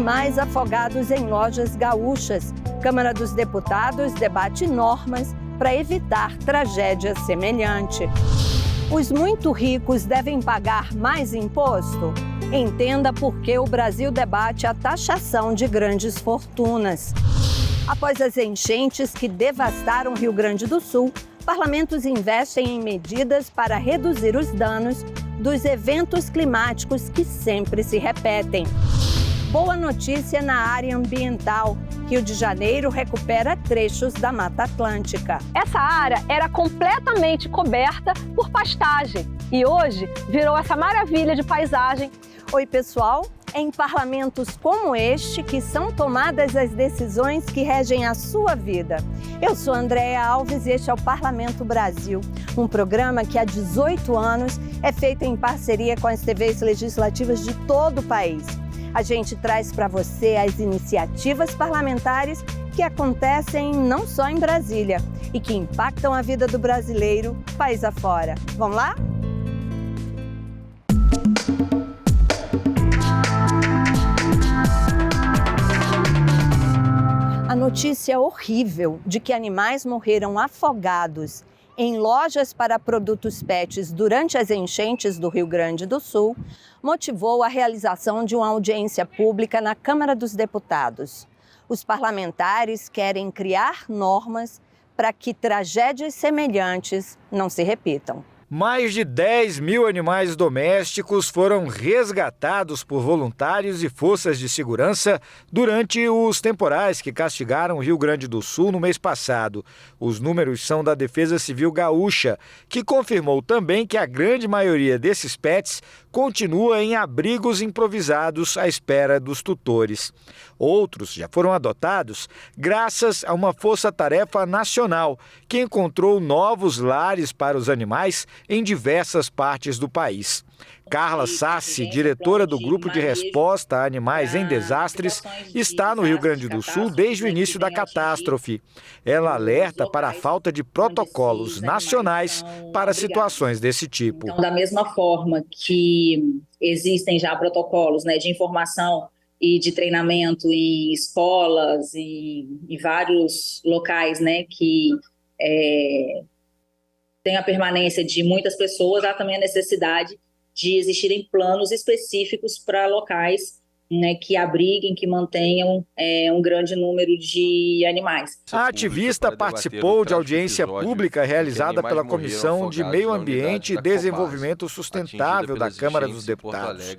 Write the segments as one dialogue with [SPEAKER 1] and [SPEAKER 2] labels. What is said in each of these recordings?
[SPEAKER 1] Animais afogados em lojas gaúchas. Câmara dos Deputados debate normas para evitar tragédia semelhante. Os muito ricos devem pagar mais imposto? Entenda por que o Brasil debate a taxação de grandes fortunas. Após as enchentes que devastaram Rio Grande do Sul, parlamentos investem em medidas para reduzir os danos dos eventos climáticos que sempre se repetem. Boa notícia na área ambiental. Rio de Janeiro recupera trechos da Mata Atlântica.
[SPEAKER 2] Essa área era completamente coberta por pastagem e hoje virou essa maravilha de paisagem.
[SPEAKER 1] Oi, pessoal! É em parlamentos como este que são tomadas as decisões que regem a sua vida. Eu sou Andréa Alves e este é o Parlamento Brasil, um programa que há 18 anos é feito em parceria com as TVs legislativas de todo o país. A gente traz para você as iniciativas parlamentares que acontecem não só em Brasília e que impactam a vida do brasileiro país afora. Vamos lá? A notícia horrível de que animais morreram afogados em lojas para produtos pets durante as enchentes do Rio Grande do Sul motivou a realização de uma audiência pública na Câmara dos Deputados. Os parlamentares querem criar normas para que tragédias semelhantes não se repitam.
[SPEAKER 3] Mais de 10 mil animais domésticos foram resgatados por voluntários e forças de segurança durante os temporais que castigaram o Rio Grande do Sul no mês passado. Os números são da Defesa Civil Gaúcha, que confirmou também que a grande maioria desses pets continua em abrigos improvisados à espera dos tutores. Outros já foram adotados graças a uma força-tarefa nacional que encontrou novos lares para os animais em diversas partes do país. Carla Sassi, diretora do Grupo de Resposta a Animais em Desastres, está no Rio Grande do Sul desde o início da catástrofe. Ela alerta para a falta de protocolos nacionais para situações desse tipo.
[SPEAKER 4] Então, da mesma forma que existem já protocolos, de informação e de treinamento em escolas e em vários locais, que tem a permanência de muitas pessoas, há também a necessidade de existirem planos específicos para locais que abriguem, que mantenham um grande número de animais.
[SPEAKER 3] A ativista participou de audiência pública realizada pela Comissão de Meio Ambiente e Desenvolvimento Sustentável da Câmara dos Deputados.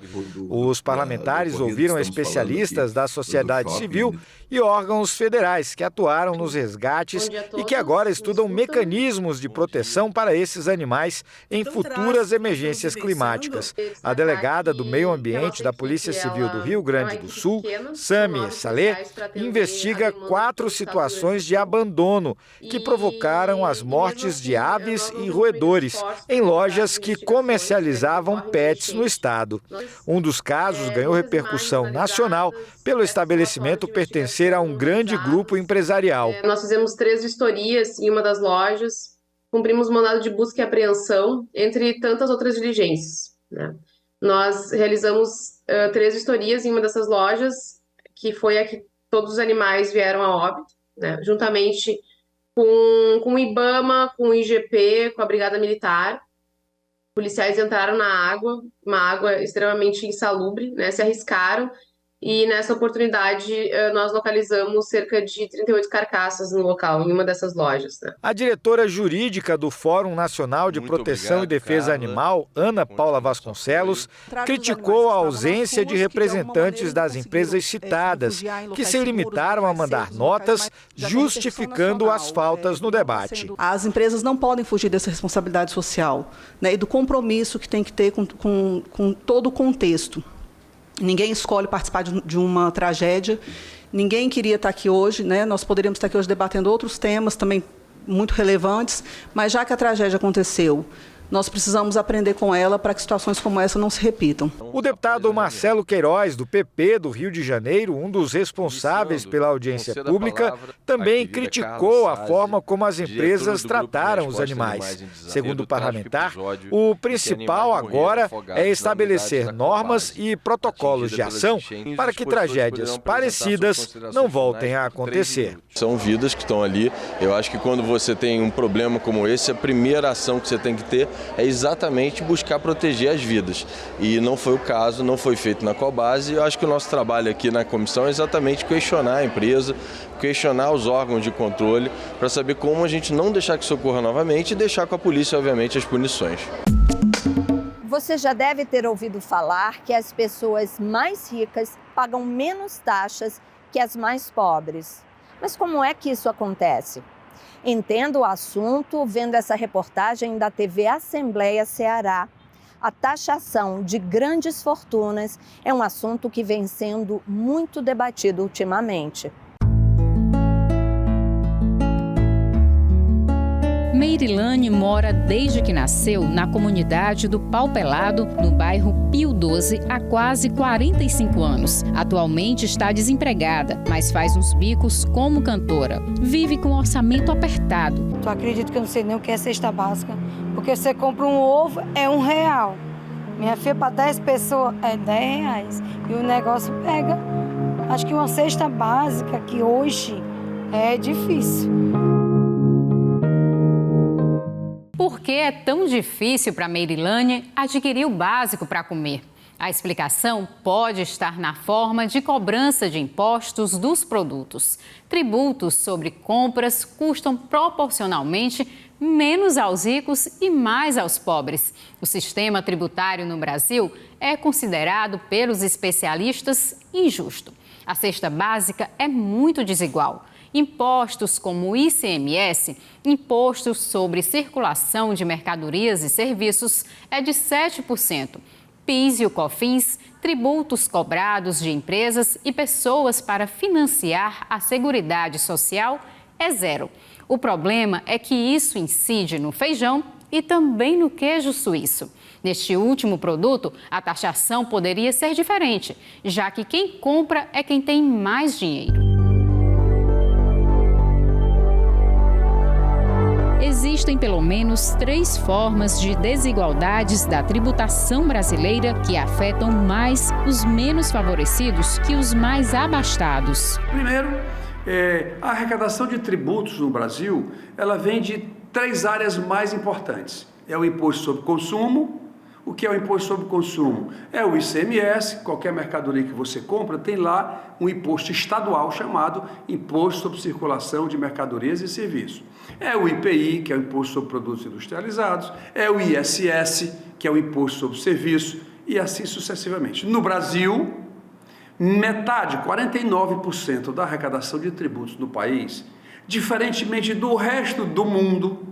[SPEAKER 3] Os parlamentares ouviram especialistas da sociedade civil e órgãos federais que atuaram nos resgates e que agora estudam mecanismos de proteção para esses animais em futuras emergências climáticas. A delegada do Meio Ambiente da Polícia Civil do Rio Grande do Sul, Sami Saleh, investiga 4 situações de abandono que provocaram as mortes de aves e roedores em lojas que comercializavam pets no estado. Um dos casos ganhou repercussão nacional pelo estabelecimento pertencer a um grande grupo empresarial.
[SPEAKER 5] Nós fizemos 3 vistorias em uma das lojas, cumprimos mandado de busca e apreensão, entre tantas outras diligências, Nós realizamos 3 vistorias em uma dessas lojas, que foi a que todos os animais vieram a óbito, juntamente com o IBAMA, com o IGP, com a Brigada Militar. Policiais entraram na água, uma água extremamente insalubre, se arriscaram, e nessa oportunidade nós localizamos cerca de 38 carcaças no local, em uma dessas lojas.
[SPEAKER 3] A diretora jurídica do Fórum Nacional de Proteção e Defesa Animal, Ana Paula Vasconcelos, criticou a ausência de representantes das empresas citadas, que se limitaram a mandar notas justificando as faltas no debate.
[SPEAKER 6] As empresas não podem fugir dessa responsabilidade social, e do compromisso que tem que ter com todo o contexto. Ninguém escolhe participar de uma tragédia, ninguém queria estar aqui hoje, Nós poderíamos estar aqui hoje debatendo outros temas também muito relevantes, mas já que a tragédia aconteceu, nós precisamos aprender com ela para que situações como essa não se repitam.
[SPEAKER 3] O deputado Marcelo Queiroz, do PP do Rio de Janeiro, um dos responsáveis pela audiência pública, também criticou a forma como as empresas trataram os animais. Segundo o parlamentar, o principal agora é estabelecer normas e protocolos de ação para que tragédias parecidas não voltem a acontecer.
[SPEAKER 7] São vidas que estão ali. Eu acho que quando você tem um problema como esse, a primeira ação que você tem que ter é exatamente buscar proteger as vidas. E não foi o caso, não foi feito na Cobase. Eu acho que o nosso trabalho aqui na comissão é exatamente questionar a empresa, questionar os órgãos de controle, para saber como a gente não deixar que isso ocorra novamente e deixar com a polícia, obviamente, as punições.
[SPEAKER 1] Você já deve ter ouvido falar que as pessoas mais ricas pagam menos taxas que as mais pobres. Mas como é que isso acontece? Entenda o assunto vendo essa reportagem da TV Assembleia Ceará. A taxação de grandes fortunas é um assunto que vem sendo muito debatido ultimamente.
[SPEAKER 8] Meirilane mora desde que nasceu na comunidade do Pau Pelado, no bairro Pio 12, há quase 45 anos. Atualmente está desempregada, mas faz uns bicos como cantora. Vive com um orçamento apertado.
[SPEAKER 9] Tu acredita que eu não sei nem o que é cesta básica? Porque você compra um ovo, é R$1. Minha filha, para 10 pessoas, é R$10. E o negócio pega. Acho que uma cesta básica que hoje é difícil.
[SPEAKER 8] Por que é tão difícil para Meirilane adquirir o básico para comer? A explicação pode estar na forma de cobrança de impostos dos produtos. Tributos sobre compras custam proporcionalmente menos aos ricos e mais aos pobres. O sistema tributário no Brasil é considerado pelos especialistas injusto. A cesta básica é muito desigual. Impostos como o ICMS, Imposto sobre Circulação de Mercadorias e Serviços, é de 7%. PIS e o COFINS, tributos cobrados de empresas e pessoas para financiar a Seguridade Social, é 0%. O problema é que isso incide no feijão e também no queijo suíço. Neste último produto, a taxação poderia ser diferente, já que quem compra é quem tem mais dinheiro. Existem pelo menos 3 formas de desigualdades da tributação brasileira que afetam mais os menos favorecidos que os mais abastados.
[SPEAKER 10] Primeiro, a arrecadação de tributos no Brasil, ela vem de 3 áreas mais importantes. É o imposto sobre consumo. O que é o imposto sobre consumo? É o ICMS, qualquer mercadoria que você compra tem lá um imposto estadual chamado Imposto sobre Circulação de Mercadorias e Serviços. É o IPI, que é o Imposto sobre Produtos Industrializados, é o ISS, que é o Imposto sobre Serviços, e assim sucessivamente. No Brasil, metade, 49% da arrecadação de tributos no país, diferentemente do resto do mundo,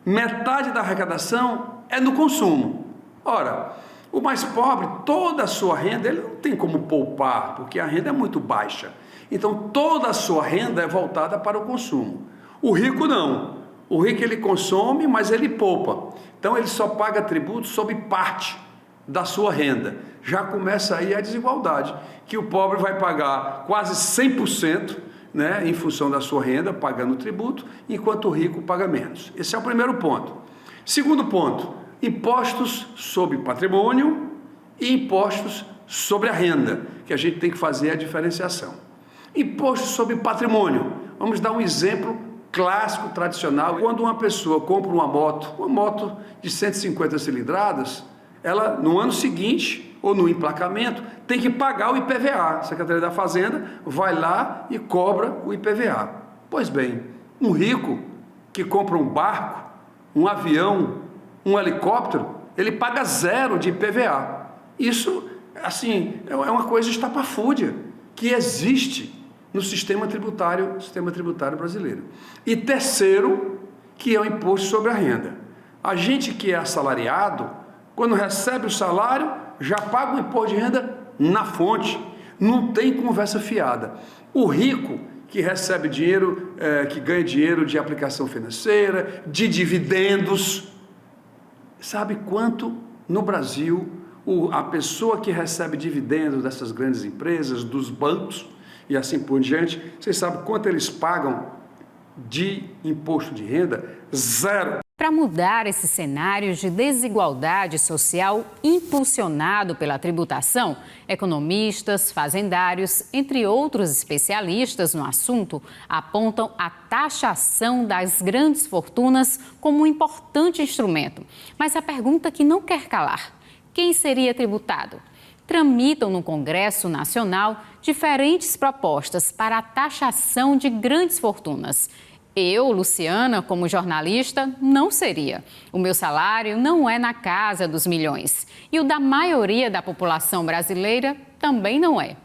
[SPEAKER 10] metade da arrecadação é no consumo. Ora, o mais pobre, toda a sua renda, ele não tem como poupar, porque a renda é muito baixa. Então, toda a sua renda é voltada para o consumo. O rico não. O rico ele consome, mas ele poupa. Então, ele só paga tributo sobre parte da sua renda. Já começa aí a desigualdade, que o pobre vai pagar quase 100%, né, em função da sua renda, pagando tributo, enquanto o rico paga menos. Esse é o primeiro ponto. Segundo ponto, impostos sobre patrimônio e impostos sobre a renda, que a gente tem que fazer a diferenciação. Imposto sobre patrimônio. Vamos dar um exemplo clássico, tradicional. Quando uma pessoa compra uma moto de 150 cilindradas, ela, no ano seguinte, ou no emplacamento, tem que pagar o IPVA. A Secretaria da Fazenda vai lá e cobra o IPVA. Pois bem, um rico que compra um barco, um avião, um helicóptero, ele paga 0 de IPVA. Isso, assim, é uma coisa estapafúrdia que existe no sistema tributário brasileiro. E terceiro, que é o imposto sobre a renda. A gente que é assalariado, quando recebe o salário, já paga o imposto de renda na fonte. Não tem conversa fiada. O rico que recebe dinheiro, que ganha dinheiro de aplicação financeira, de dividendos, Sabe quanto no Brasil a pessoa que recebe dividendos dessas grandes empresas, dos bancos e assim por diante, vocês sabem quanto eles pagam de imposto de renda? Zero.
[SPEAKER 8] Para mudar esse cenário de desigualdade social impulsionado pela tributação, economistas, fazendários, entre outros especialistas no assunto, apontam a taxação das grandes fortunas como um importante instrumento. Mas a pergunta que não quer calar: quem seria tributado? Tramitam no Congresso Nacional diferentes propostas para a taxação de grandes fortunas. Eu, Luciana, como jornalista, não seria. O meu salário não é na casa dos milhões. E o da maioria da população brasileira também não é.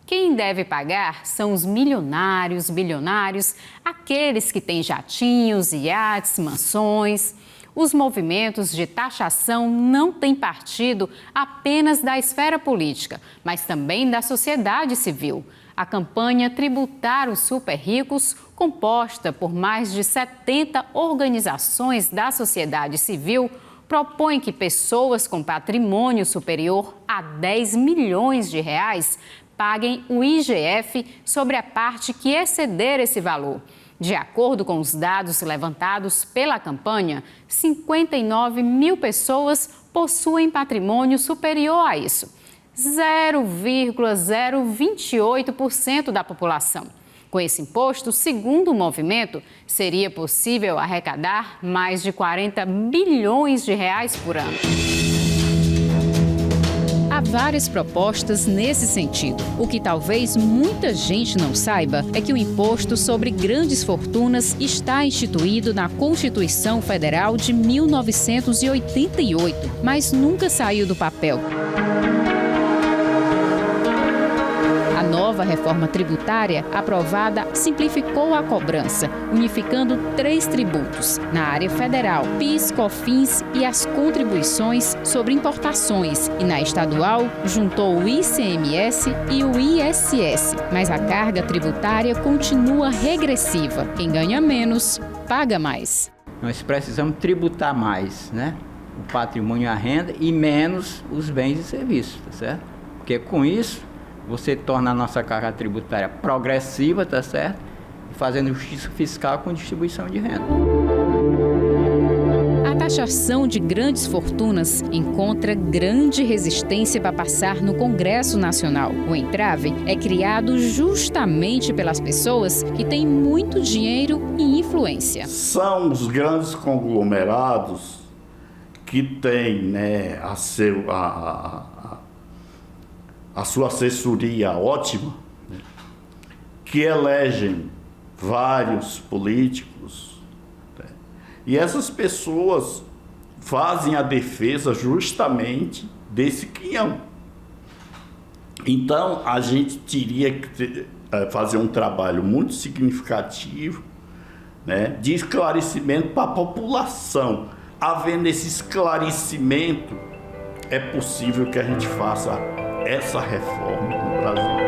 [SPEAKER 8] Quem deve pagar são os milionários, bilionários, aqueles que têm jatinhos, iates, mansões. Os movimentos de taxação não têm partido apenas da esfera política, mas também da sociedade civil. A campanha Tributar os Super Ricos, composta por mais de 70 organizações da sociedade civil, propõe que pessoas com patrimônio superior a 10 milhões de reais paguem o IGF sobre a parte que exceder esse valor. De acordo com os dados levantados pela campanha, 59 mil pessoas possuem patrimônio superior a isso. 0,028% da população. Com esse imposto, segundo o movimento, seria possível arrecadar mais de 40 bilhões de reais por ano. Há várias propostas nesse sentido. O que talvez muita gente não saiba é que o imposto sobre grandes fortunas está instituído na Constituição Federal de 1988, mas nunca saiu do papel. A nova reforma tributária aprovada simplificou a cobrança, unificando 3 tributos na área federal: PIS, COFINS e as contribuições sobre importações. E na estadual, juntou o ICMS e o ISS. Mas a carga tributária continua regressiva. Quem ganha menos, paga mais.
[SPEAKER 11] Nós precisamos tributar mais, né? O patrimônio e a renda e menos os bens e serviços, tá certo? Porque com isso, você torna a nossa carga tributária progressiva, tá certo? Fazendo justiça fiscal com distribuição de renda.
[SPEAKER 8] A taxação de grandes fortunas encontra grande resistência para passar no Congresso Nacional. O entrave é criado justamente pelas pessoas que têm muito dinheiro e influência.
[SPEAKER 12] São os grandes conglomerados que têm, né, a sua assessoria ótima, né, que elegem vários políticos, né, e essas pessoas fazem a defesa justamente desse quinhão. Então, a gente teria que fazer um trabalho muito significativo, né, de esclarecimento para a população. Havendo esse esclarecimento, é possível que a gente faça essa reforma no Brasil.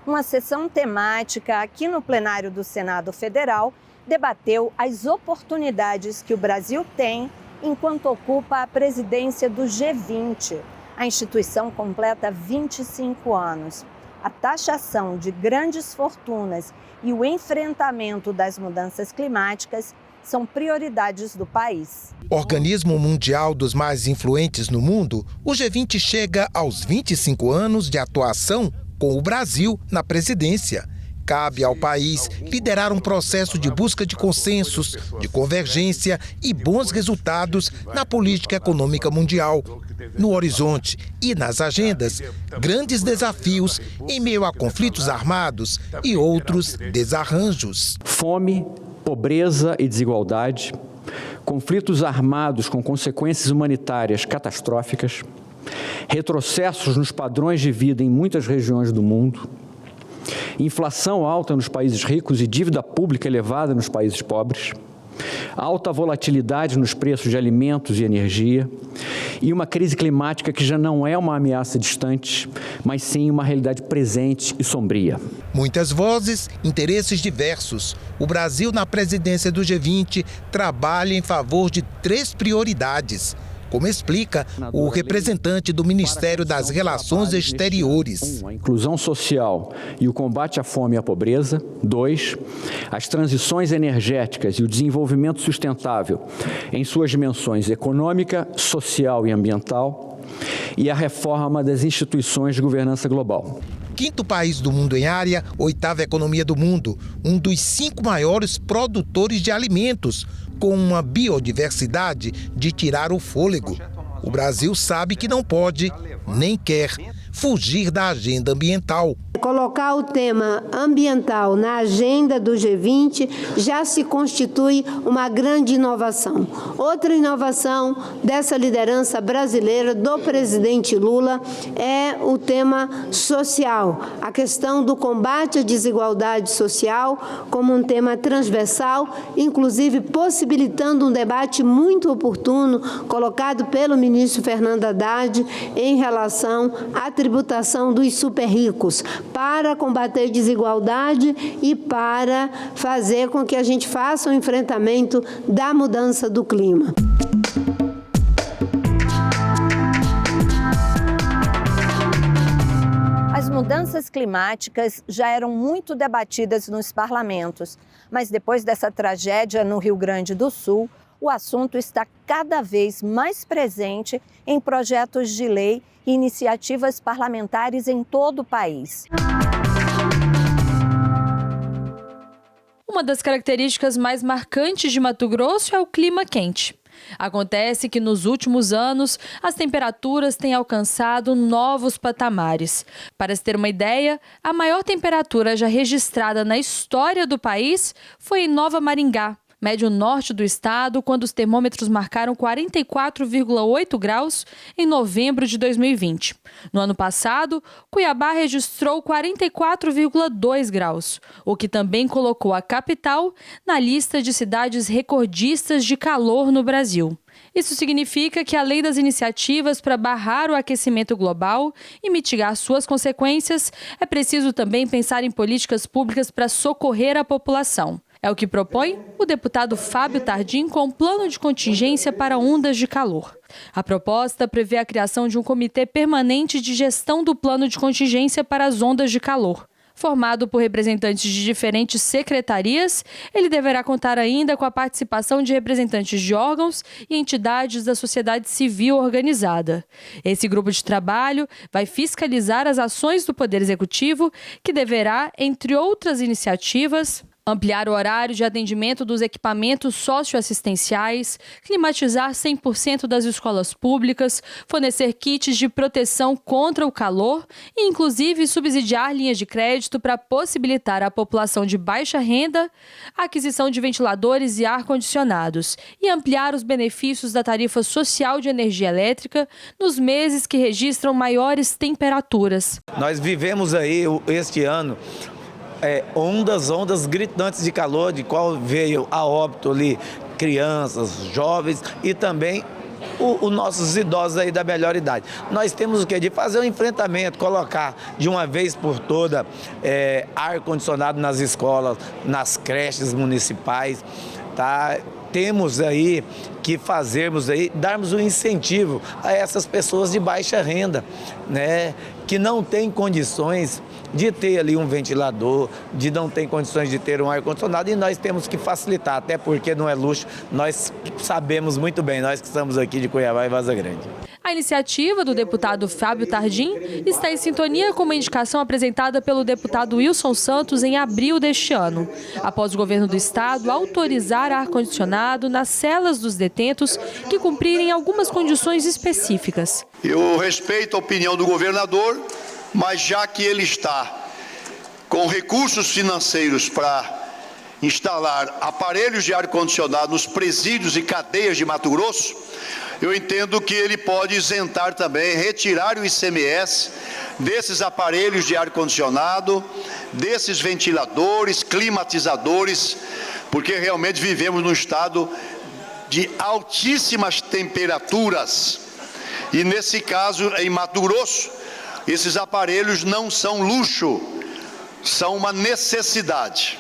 [SPEAKER 1] Uma sessão temática aqui no plenário do Senado Federal debateu as oportunidades que o Brasil tem enquanto ocupa a presidência do G20. A instituição completa 25 anos. A taxação de grandes fortunas e o enfrentamento das mudanças climáticas são prioridades do país.
[SPEAKER 13] Organismo mundial dos mais influentes no mundo, o G20 chega aos 25 anos de atuação com o Brasil na presidência. Cabe ao país liderar um processo de busca de consensos, de convergência e bons resultados na política econômica mundial. No horizonte e nas agendas, grandes desafios em meio a conflitos armados e outros desarranjos.
[SPEAKER 14] Fome, pobreza e desigualdade, conflitos armados com consequências humanitárias catastróficas, retrocessos nos padrões de vida em muitas regiões do mundo, inflação alta nos países ricos e dívida pública elevada nos países pobres, alta volatilidade nos preços de alimentos e energia e uma crise climática que já não é uma ameaça distante, mas sim uma realidade presente e sombria.
[SPEAKER 13] Muitas vozes, interesses diversos. O Brasil, na presidência do G20, trabalha em favor de 3 prioridades, como explica o representante do Ministério das Relações Exteriores.
[SPEAKER 14] A inclusão social e o combate à fome e à pobreza. 2, as transições energéticas e o desenvolvimento sustentável em suas dimensões econômica, social e ambiental. E a reforma das instituições de governança global.
[SPEAKER 13] 5º país do mundo em área, 8ª economia do mundo, um dos 5 maiores produtores de alimentos, com uma biodiversidade de tirar o fôlego. O Brasil sabe que não pode, nem quer, fugir da agenda ambiental.
[SPEAKER 15] Colocar o tema ambiental na agenda do G20 já se constitui uma grande inovação. Outra inovação dessa liderança brasileira do presidente Lula é o tema social, a questão do combate à desigualdade social como um tema transversal, inclusive possibilitando um debate muito oportuno colocado pelo ministro Fernando Haddad em relação à tributação dos super ricos, para combater desigualdade e para fazer com que a gente faça o enfrentamento da mudança do clima.
[SPEAKER 1] As mudanças climáticas já eram muito debatidas nos parlamentos, mas depois dessa tragédia no Rio Grande do Sul, o assunto está cada vez mais presente em projetos de lei e iniciativas parlamentares em todo o país.
[SPEAKER 16] Uma das características mais marcantes de Mato Grosso é o clima quente. Acontece que nos últimos anos as temperaturas têm alcançado novos patamares. Para se ter uma ideia, a maior temperatura já registrada na história do país foi em Nova Maringá, médio norte do estado, quando os termômetros marcaram 44,8 graus em novembro de 2020. No ano passado, Cuiabá registrou 44,2 graus, o que também colocou a capital na lista de cidades recordistas de calor no Brasil. Isso significa que, além das iniciativas para barrar o aquecimento global e mitigar suas consequências, é preciso também pensar em políticas públicas para socorrer a população. É o que propõe o deputado Fábio Tardim com um plano de contingência para ondas de calor. A proposta prevê a criação de um comitê permanente de gestão do plano de contingência para as ondas de calor. Formado por representantes de diferentes secretarias, ele deverá contar ainda com a participação de representantes de órgãos e entidades da sociedade civil organizada. Esse grupo de trabalho vai fiscalizar as ações do Poder Executivo, que deverá, entre outras iniciativas, ampliar o horário de atendimento dos equipamentos socioassistenciais, climatizar 100% das escolas públicas, fornecer kits de proteção contra o calor e, inclusive, subsidiar linhas de crédito para possibilitar à população de baixa renda a aquisição de ventiladores e ar-condicionados e ampliar os benefícios da tarifa social de energia elétrica nos meses que registram maiores temperaturas.
[SPEAKER 17] Nós vivemos aí este ano ondas gritantes de calor, de qual veio a óbito ali crianças, jovens e também os nossos idosos aí da melhor idade. Nós temos o que? De fazer um enfrentamento, colocar de uma vez por toda ar-condicionado nas escolas, nas creches municipais, tá? Temos aí que darmos um incentivo a essas pessoas de baixa renda, né? Que não têm condições de ter ali um ventilador, de não ter condições de ter um ar-condicionado, e nós temos que facilitar, até porque não é luxo, nós sabemos muito bem, nós que estamos aqui de Cuiabá e Vaza Grande.
[SPEAKER 16] A iniciativa do deputado Fábio Tardim está em sintonia com uma indicação apresentada pelo deputado Wilson Santos em abril deste ano, após o governo do estado autorizar ar-condicionado nas celas dos detentos que cumprirem algumas condições específicas.
[SPEAKER 18] Eu respeito a opinião do governador, mas já que ele está com recursos financeiros para instalar aparelhos de ar-condicionado nos presídios e cadeias de Mato Grosso, eu entendo que ele pode isentar também, retirar o ICMS desses aparelhos de ar-condicionado, desses ventiladores, climatizadores, porque realmente vivemos num estado de altíssimas temperaturas. E nesse caso, em Mato Grosso, esses aparelhos não são luxo, são uma necessidade.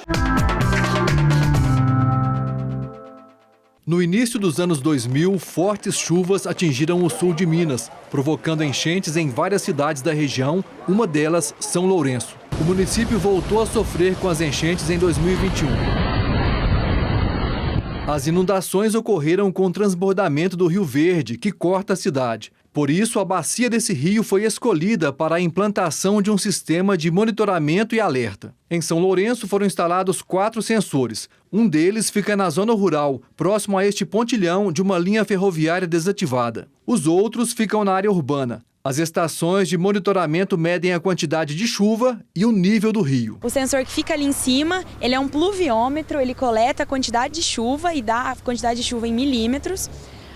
[SPEAKER 19] No início dos anos 2000, fortes chuvas atingiram o sul de Minas, provocando enchentes em várias cidades da região, uma delas São Lourenço. O município voltou a sofrer com as enchentes em 2021. As inundações ocorreram com o transbordamento do Rio Verde, que corta a cidade. Por isso, a bacia desse rio foi escolhida para a implantação de um sistema de monitoramento e alerta. Em São Lourenço foram instalados 4 sensores. Um deles fica na zona rural, próximo a este pontilhão de uma linha ferroviária desativada. Os outros ficam na área urbana. As estações de monitoramento medem a quantidade de chuva e o nível do rio.
[SPEAKER 20] O sensor que fica ali em cima, ele é um pluviômetro, ele coleta a quantidade de chuva e dá a quantidade de chuva em milímetros.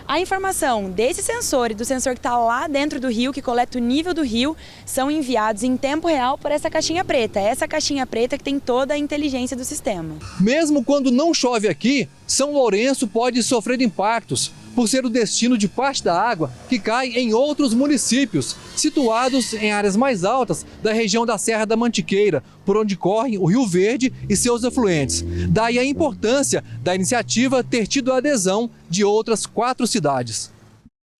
[SPEAKER 20] A informação desse sensor e do sensor que está lá dentro do rio, que coleta o nível do rio, são enviados em tempo real para essa caixinha preta. Essa caixinha preta que tem toda a inteligência do sistema.
[SPEAKER 19] Mesmo quando não chove aqui, São Lourenço pode sofrer impactos, por ser o destino de parte da água que cai em outros municípios, situados em áreas mais altas da região da Serra da Mantiqueira, por onde corre o Rio Verde e seus afluentes. Daí a importância da iniciativa ter tido a adesão de outras 4 cidades.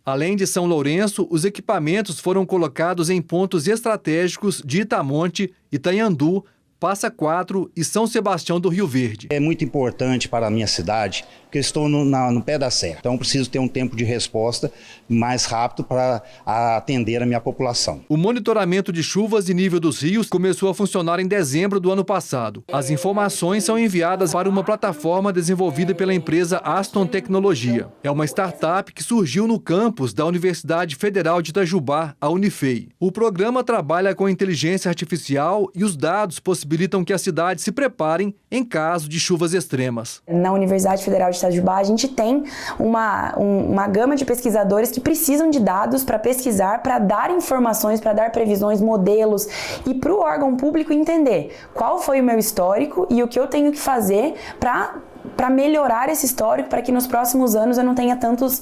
[SPEAKER 19] Além de São Lourenço, os equipamentos foram colocados em pontos estratégicos de Itamonte, Itanhandu, Passa Quatro e São Sebastião do Rio Verde.
[SPEAKER 21] É muito importante para a minha cidade, porque eu estou no pé da serra. Então preciso ter um tempo de resposta mais rápido para atender a minha população.
[SPEAKER 19] O monitoramento de chuvas e nível dos rios começou a funcionar em dezembro do ano passado. As informações são enviadas para uma plataforma desenvolvida pela empresa Aston Tecnologia. É uma startup que surgiu no campus da Universidade Federal de Itajubá, a Unifei. O programa trabalha com inteligência artificial e os dados possibilitam que as cidades se preparem em caso de chuvas extremas.
[SPEAKER 22] Na Universidade Federal de Itajubá, a gente tem uma gama de pesquisadores que precisam de dados para pesquisar, para dar informações, para dar previsões, modelos e para o órgão público entender qual foi o meu histórico e o que eu tenho que fazer para melhorar esse histórico, para que nos próximos anos eu não tenha tantos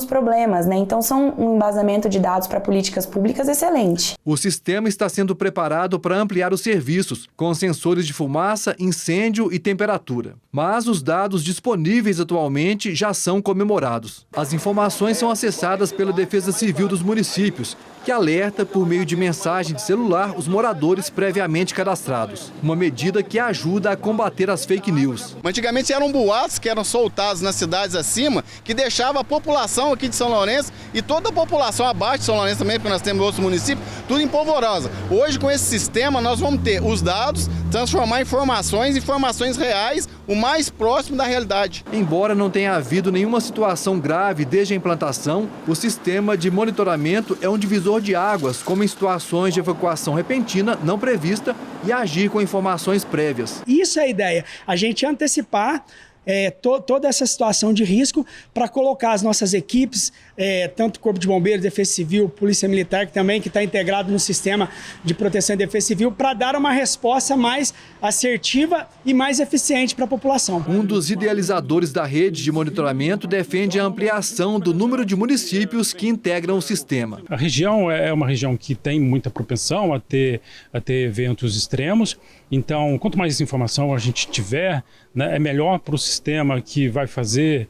[SPEAKER 22] problemas, né? Então são um embasamento de dados para políticas públicas excelente.
[SPEAKER 19] O sistema está sendo preparado para ampliar os serviços, com sensores de fumaça, incêndio e temperatura. Mas os dados disponíveis atualmente já são comemorados. As informações são acessadas pela Defesa Civil dos municípios, que alerta por meio de mensagem de celular os moradores previamente cadastrados. Uma medida que ajuda a combater as fake news.
[SPEAKER 23] Antigamente eram boatos que eram soltados nas cidades acima, que deixava a população aqui de São Lourenço e toda a população abaixo de São Lourenço também, porque nós temos outros municípios, tudo em polvorosa. Hoje, com esse sistema, nós vamos ter os dados, transformar informações reais, o mais próximo da realidade.
[SPEAKER 19] Embora não tenha havido nenhuma situação grave desde a implantação, o sistema de monitoramento é um divisor de águas, como em situações de evacuação repentina não prevista e agir com informações prévias.
[SPEAKER 24] Isso é a ideia, a gente antecipar toda essa situação de risco para colocar as nossas equipes, tanto Corpo de Bombeiros, Defesa Civil, Polícia Militar, que também está integrado no sistema de proteção e defesa civil, para dar uma resposta mais assertiva e mais eficiente para a população.
[SPEAKER 19] Um dos idealizadores da rede de monitoramento defende a ampliação do número de municípios que integram o sistema.
[SPEAKER 25] A região é uma região que tem muita propensão a ter eventos extremos, então quanto mais informação a gente tiver, né, é melhor para o sistema que vai fazer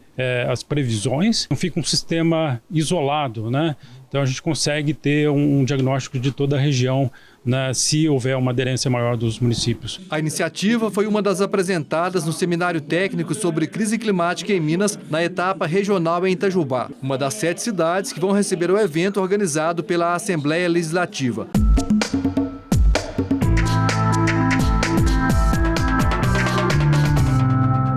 [SPEAKER 25] as previsões. Não fica um sistema isolado, né? Então a gente consegue ter um diagnóstico de toda a região, né, se houver uma aderência maior dos municípios.
[SPEAKER 19] A iniciativa foi uma das apresentadas no Seminário Técnico sobre Crise Climática em Minas, na etapa regional em Itajubá, uma das 7 cidades que vão receber o evento organizado pela Assembleia Legislativa.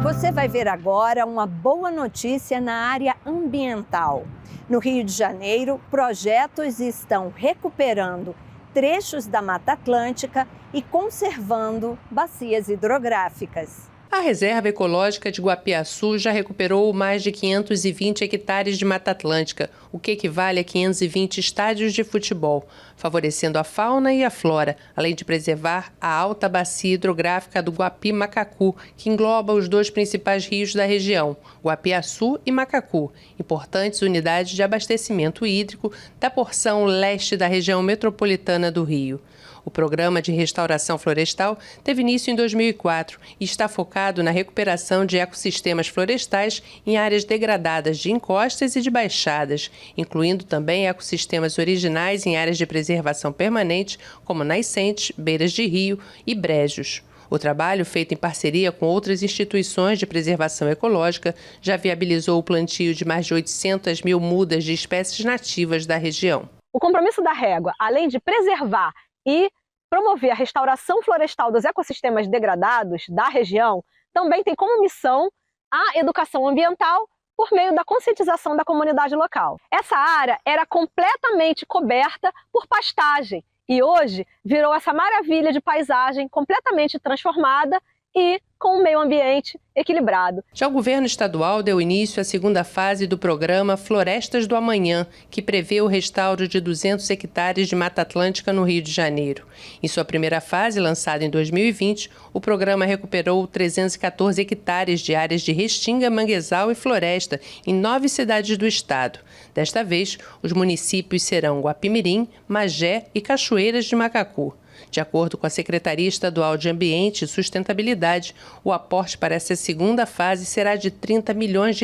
[SPEAKER 1] Você vai ver agora uma boa notícia na área ambiental. No Rio de Janeiro, projetos estão recuperando trechos da Mata Atlântica e conservando bacias hidrográficas.
[SPEAKER 2] A Reserva Ecológica de Guapiaçu já recuperou mais de 520 hectares de Mata Atlântica, o que equivale a 520 estádios de futebol, favorecendo a fauna e a flora, além de preservar a alta bacia hidrográfica do Guapi-Macacu, que engloba os 2 principais rios da região, Guapiaçu e Macacu, importantes unidades de abastecimento hídrico da porção leste da região metropolitana do Rio. O Programa de Restauração Florestal teve início em 2004 e está focado na recuperação de ecossistemas florestais em áreas degradadas de encostas e de baixadas, incluindo também ecossistemas originais em áreas de preservação permanente, como nascentes, beiras de rio e brejos. O trabalho, feito em parceria com outras instituições de preservação ecológica, já viabilizou o plantio de mais de 800 mil mudas de espécies nativas da região.
[SPEAKER 3] O compromisso da Régua, além de preservar e promover a restauração florestal dos ecossistemas degradados da região, também tem como missão a educação ambiental por meio da conscientização da comunidade local. Essa área era completamente coberta por pastagem e hoje virou essa maravilha de paisagem completamente transformada e com um meio ambiente equilibrado.
[SPEAKER 2] Já o governo estadual deu início à segunda fase do programa Florestas do Amanhã, que prevê o restauro de 200 hectares de Mata Atlântica no Rio de Janeiro. Em sua primeira fase, lançada em 2020, o programa recuperou 314 hectares de áreas de restinga, manguezal e floresta em 9 cidades do estado. Desta vez, os municípios serão Guapimirim, Magé e Cachoeiras de Macacu. De acordo com a Secretaria Estadual de Ambiente e Sustentabilidade, o aporte para essa segunda fase será de R$30 milhões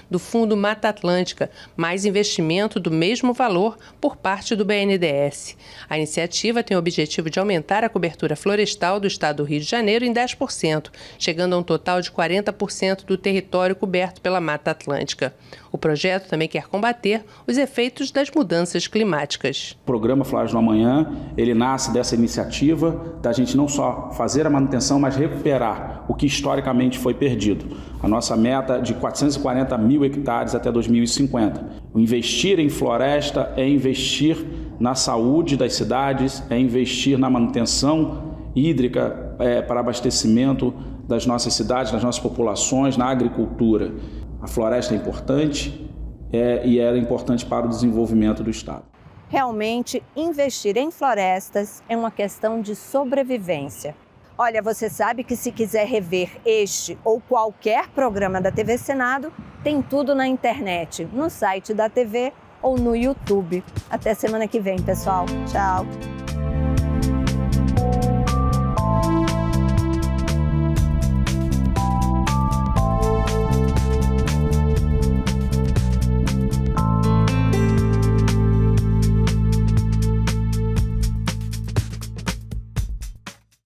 [SPEAKER 2] do Fundo Mata Atlântica, mais investimento do mesmo valor por parte do BNDES. A iniciativa tem o objetivo de aumentar a cobertura florestal do estado do Rio de Janeiro em 10%, chegando a um total de 40% do território coberto pela Mata Atlântica. O projeto também quer combater os efeitos das mudanças climáticas.
[SPEAKER 4] O programa Florestas do Amanhã, ele nasce dessa iniciativa da gente não só fazer a manutenção, mas recuperar o que historicamente foi perdido. A nossa meta de 440 mil hectares até 2050. O investir em floresta é investir na saúde das cidades, é investir na manutenção hídrica para abastecimento das nossas cidades, das nossas populações, na agricultura. A floresta é importante e era importante para o desenvolvimento do estado.
[SPEAKER 1] Realmente, investir em florestas é uma questão de sobrevivência. Olha, você sabe que se quiser rever este ou qualquer programa da TV Senado, tem tudo na internet, no site da TV ou no YouTube. Até semana que vem, pessoal. Tchau!